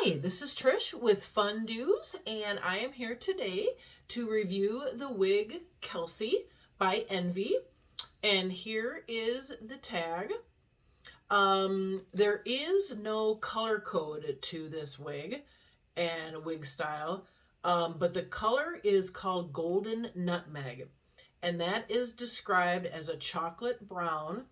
Hi, this is Trish with Fun Do's, and I am here today to review the wig Kelsey by Envy. And here is the tag. There is no color code to this wig and wig style, but the color is called Golden Nutmeg, and that is described as a chocolate brown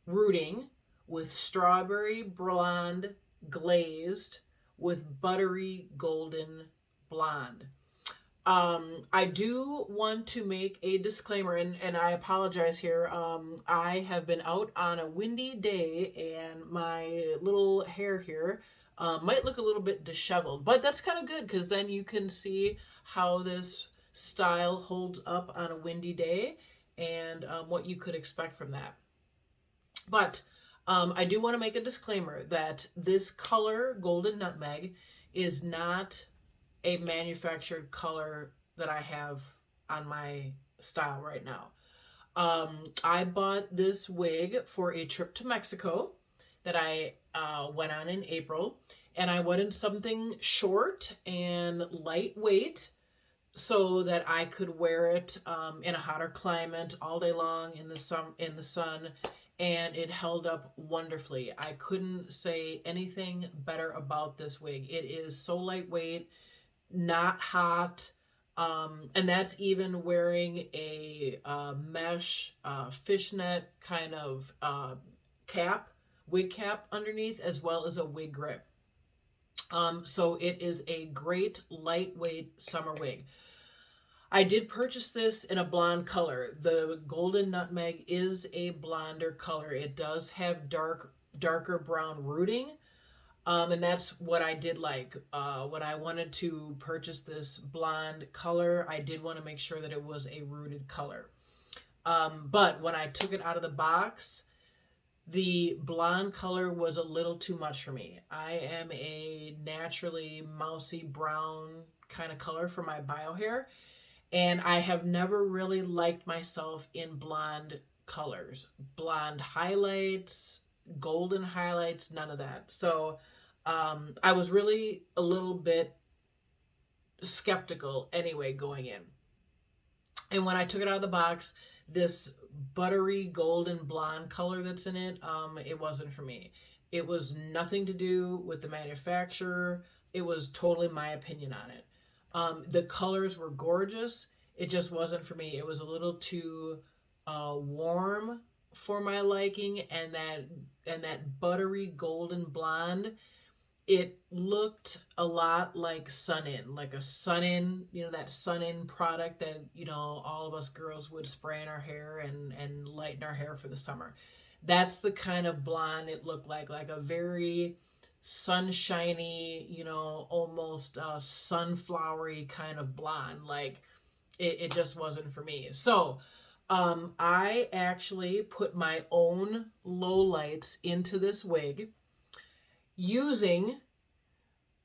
rooting with strawberry blonde glazed with buttery golden blonde. I do want to make a disclaimer, and I apologize here. I have been out on a windy day, and my little hair here might look a little bit disheveled, but that's kind of good because then you can see how this style holds up on a windy day and what you could expect from that. But I do want to make a disclaimer that this color, Golden Nutmeg, is not a manufactured color that I have on my style right now. I bought this wig for a trip to Mexico that I went on in April, and I wanted something short and lightweight so that I could wear it in a hotter climate all day long in the sun, and it held up wonderfully. I couldn't say anything better about this wig. It is so lightweight, not hot, and that's even wearing a mesh fishnet kind of wig cap underneath, as well as a wig grip. So it is a great lightweight summer wig. I did purchase this in a blonde color. The Golden Nutmeg is a blonder color. It does have darker brown rooting, and that's what I did like. When I wanted to purchase this blonde color, I did want to make sure that it was a rooted color. But when I took it out of the box, the blonde color was a little too much for me. I am a naturally mousy brown kind of color for my bio hair, and I have never really liked myself in blonde colors. Blonde highlights, golden highlights, none of that. So I was really a little bit skeptical anyway going in. And when I took it out of the box, this buttery golden blonde color that's in it, it wasn't for me. It was nothing to do with the manufacturer. It was totally my opinion on it. The colors were gorgeous. It just wasn't for me. It was a little too warm for my liking, and that buttery golden blonde, it looked a lot like Sun-In, like a Sun-In, that Sun-In product that, all of us girls would spray in our hair and lighten our hair for the summer. That's the kind of blonde it looked like a very sunshiny, almost sunflowery kind of blonde. Like it just wasn't for me. So I actually put my own Lowlights into this wig using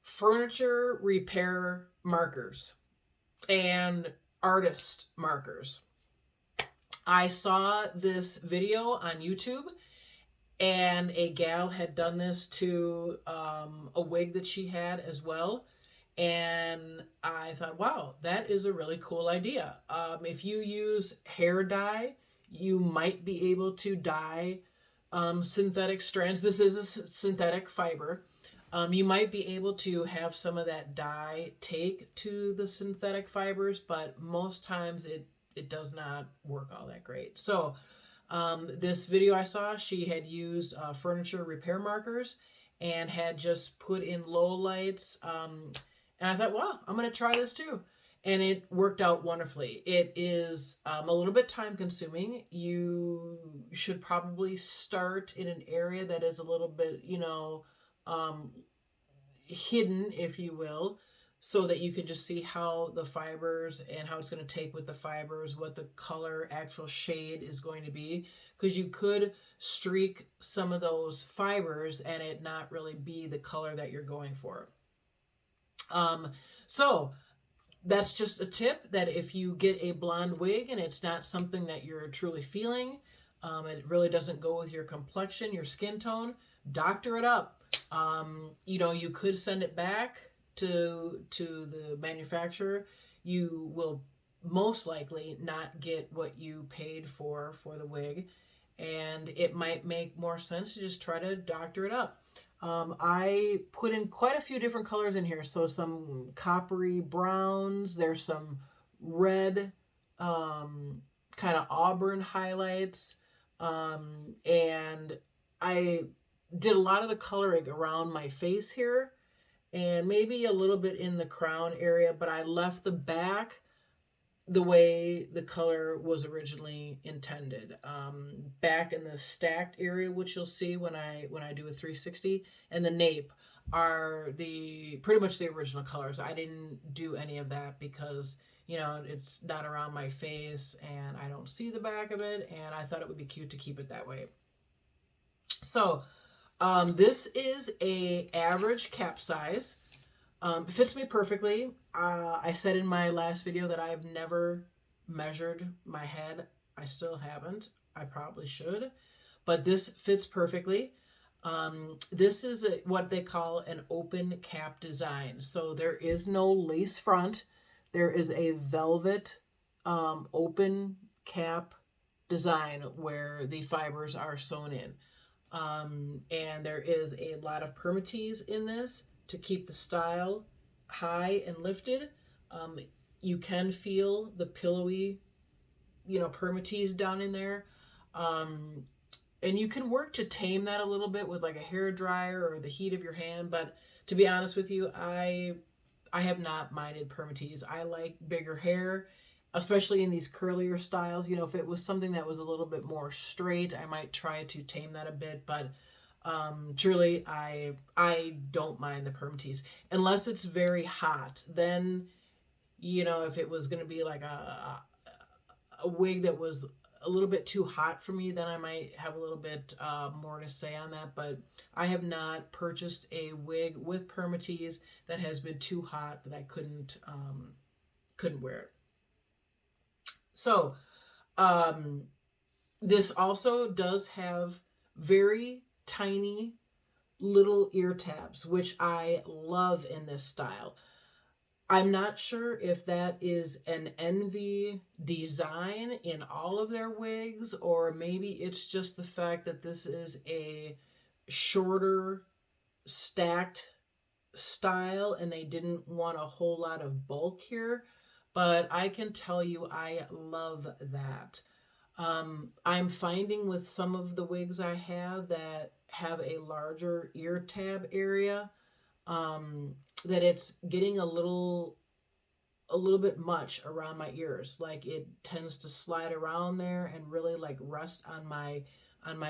furniture repair markers and artist markers. I saw this video on YouTube, and a gal had done this to a wig that she had as well. And I thought, wow, that is a really cool idea. If you use hair dye, you might be able to dye synthetic strands. This is a synthetic fiber. You might be able to have some of that dye take to the synthetic fibers, but most times it does not work all that great. So this video I saw, she had used furniture repair markers and had just put in Lowlights. And I thought, wow, I'm going to try this too. And it worked out wonderfully. It is a little bit time consuming. You should probably start in an area that is a little bit, hidden, if you will, so that you can just see how the fibers and how it's going to take with the fibers, what the color, actual shade is going to be. Because you could streak some of those fibers and it not really be the color that you're going for. So that's just a tip, that if you get a blonde wig and it's not something that you're truly feeling, it really doesn't go with your complexion, your skin tone, doctor it up. You know, you could send it back to the manufacturer. You will most likely not get what you paid for the wig, and it might make more sense to just try to doctor it up. I put in quite a few different colors in here. So some coppery browns, there's some red, kind of auburn highlights, and I did a lot of the coloring around my face here and maybe a little bit in the crown area, but I left the back the way the color was originally intended. Back in the stacked area, which you'll see when I do a 360, and the nape are the pretty much the original colors. I didn't do any of that because, you know, it's not around my face and I don't see the back of it, and I thought it would be cute to keep it that way. So this is a average cap size. It fits me perfectly. I said in my last video that I've never measured my head. I still haven't. I probably should. But this fits perfectly. This is what they call an open cap design. So there is no lace front. There is a velvet open cap design where the fibers are sewn in. And there is a lot of permatease in this to keep the style high and lifted. You can feel the pillowy, you know, permatease down in there. And you can work to tame that a little bit with like a hair dryer or the heat of your hand. But to be honest with you, I have not minded permatease. I like bigger hair, especially in these curlier styles. You know, if it was something that was a little bit more straight, I might try to tame that a bit. But truly, I don't mind the permatease unless it's very hot. Then, you know, if it was going to be like a wig that was a little bit too hot for me, then I might have a little bit more to say on that. But I have not purchased a wig with permatease that has been too hot that I couldn't wear it. So, this also does have very tiny little ear tabs, which I love in this style. I'm not sure if that is an envy design in all of their wigs, or maybe it's just the fact that this is a shorter stacked style and they didn't want a whole lot of bulk here. But I can tell you I love that. I'm finding with some of the wigs I have that have a larger ear tab area, that it's getting a little bit much around my ears. Like it tends to slide around there and really like rest on my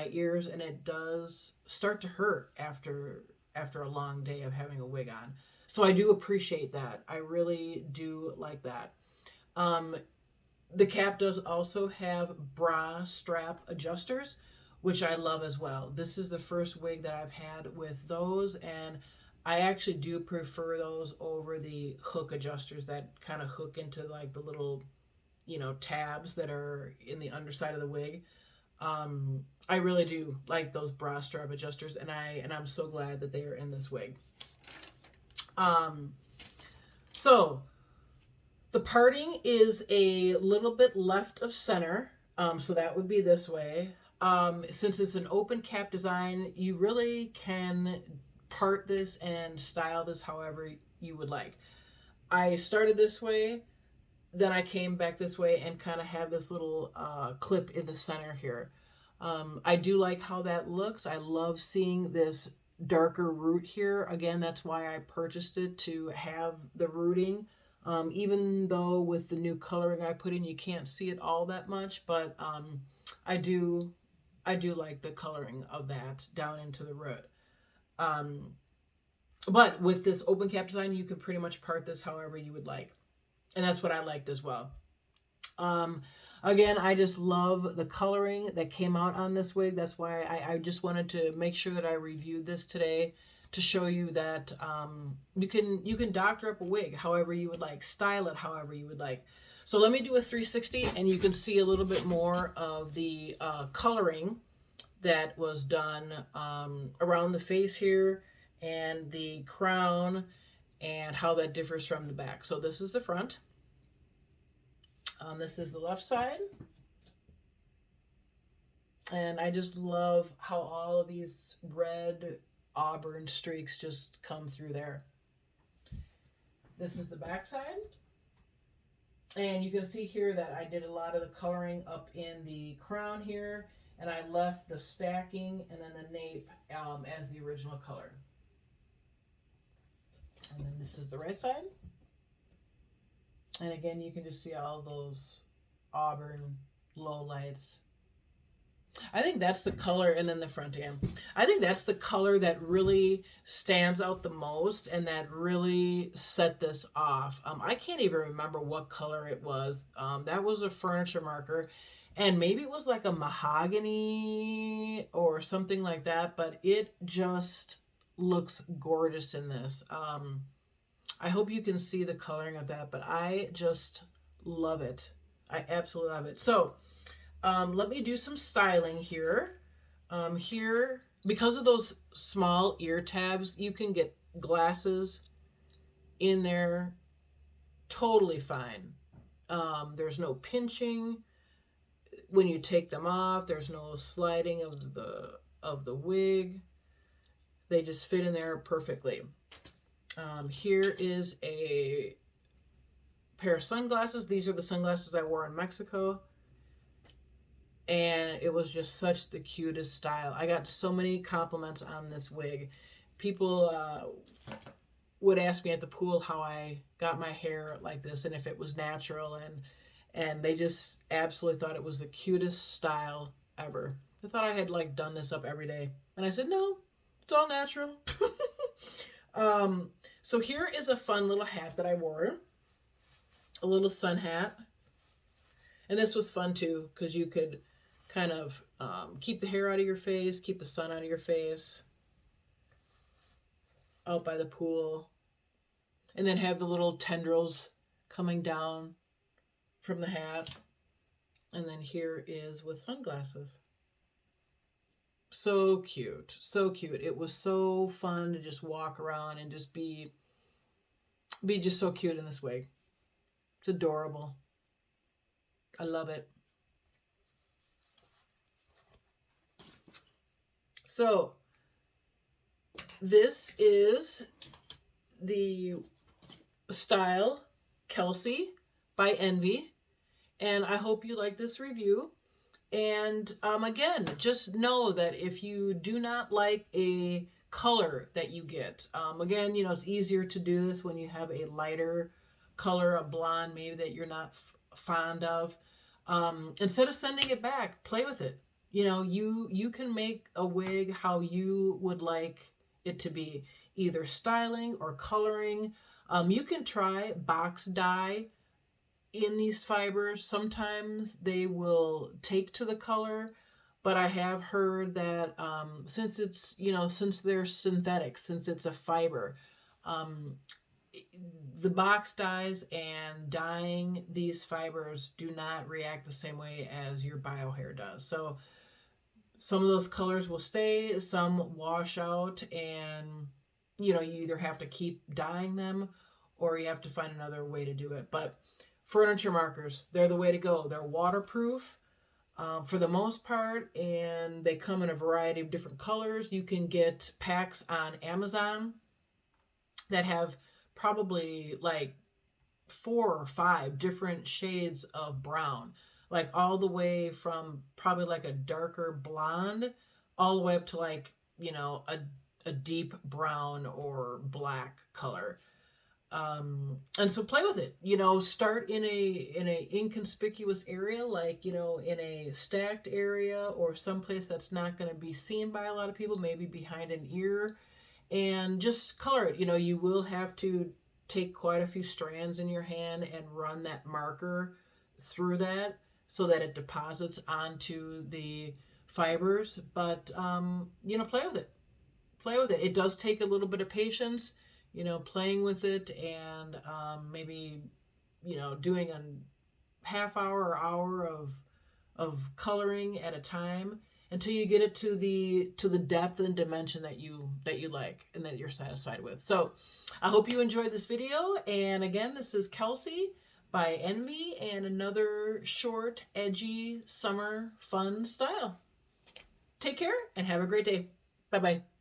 ears, and it does start to hurt after a long day of having a wig on. So I do appreciate that. I really do like that. The cap does also have bra strap adjusters, which I love as well. This is the first wig that I've had with those, and I actually do prefer those over the hook adjusters that kind of hook into like the little, you know, tabs that are in the underside of the wig. I really do like those bra strap adjusters, and I'm so glad that they are in this wig. So the parting is a little bit left of center, so that would be this way. Since it's an open cap design, you really can part this and style this however you would like. I started this way, then I came back this way and kind of have this little clip in the center here. I do like how that looks. I love seeing this darker root here. Again, that's why I purchased it, to have the rooting. Even though with the new coloring I put in, you can't see it all that much, but I do like the coloring of that down into the root. But with this open cap design, you can pretty much part this however you would like. And that's what I liked as well. Again, I just love the coloring that came out on this wig. That's why I just wanted to make sure that I reviewed this today, to show you that you can doctor up a wig however you would like, style it however you would like. So let me do a 360 and you can see a little bit more of the coloring that was done around the face here and the crown and how that differs from the back. So this is the front. This is the left side. And I just love how all of these red auburn streaks just come through there. This is the back side. And you can see here that I did a lot of the coloring up in the crown here, and I left the stacking and then the nape as the original color. And then this is the right side. And again, you can just see all those auburn lowlights. I think that's the color, and then the front again. I think that's the color that really stands out the most and that really set this off. I can't even remember what color it was. That was a furniture marker, and maybe it was like a mahogany or something like that, but it just looks gorgeous in this. I hope you can see the coloring of that, but I just love it. I absolutely love it. So let me do some styling here. Here, because of those small ear tabs, you can get glasses in there totally fine. There's no pinching when you take them off. There's no sliding of the wig. They just fit in there perfectly. Here is a pair of sunglasses. These are the sunglasses I wore in Mexico. And it was just such the cutest style. I got so many compliments on this wig. People would ask me at the pool how I got my hair like this and if it was natural, and they just absolutely thought it was the cutest style ever. They thought I had like done this up every day. And I said, no, it's all natural. So here is a fun little hat that I wore. A little sun hat. And this was fun too, because you could kind of keep the hair out of your face, keep the sun out of your face, out by the pool, and then have the little tendrils coming down from the hat. And then here is with sunglasses. So cute, so cute. It was so fun to just walk around and just be just so cute in this wig. It's adorable. I love it. So this is the style Kelsey by Envy, and I hope you like this review. And again, just know that if you do not like a color that you get, again, you know, it's easier to do this when you have a lighter color, a blonde maybe that you're not fond of. Instead of sending it back, play with it. You know, you can make a wig how you would like it to be, either styling or coloring. You can try box dye in these fibers. Sometimes they will take to the color, but I have heard that since it's, you know, since they're synthetic, since it's a fiber, the box dyes and dyeing these fibers do not react the same way as your bio hair does. So some of those colors will stay, some wash out, and you know, you either have to keep dyeing them or you have to find another way to do it. But furniture markers, they're the way to go. They're waterproof for the most part, and they come in a variety of different colors. You can get packs on Amazon that have probably like 4 or 5 different shades of brown, like all the way from probably like a darker blonde all the way up to like, you know, a deep brown or black color. And so play with it, you know, start in a inconspicuous area, like, you know, in a stacked area or someplace that's not going to be seen by a lot of people, maybe behind an ear, and just color it. You know, you will have to take quite a few strands in your hand and run that marker through that so that it deposits onto the fibers. But, you know, play with it. Play with it. It does take a little bit of patience, you know, playing with it, and maybe, you know, doing a half hour or hour of coloring at a time. until you get it to the depth and dimension that you like and that you're satisfied with. So I hope you enjoyed this video. And again, this is Kelsey by Envy, and another short, edgy, summer fun style. Take care and have a great day. Bye-bye.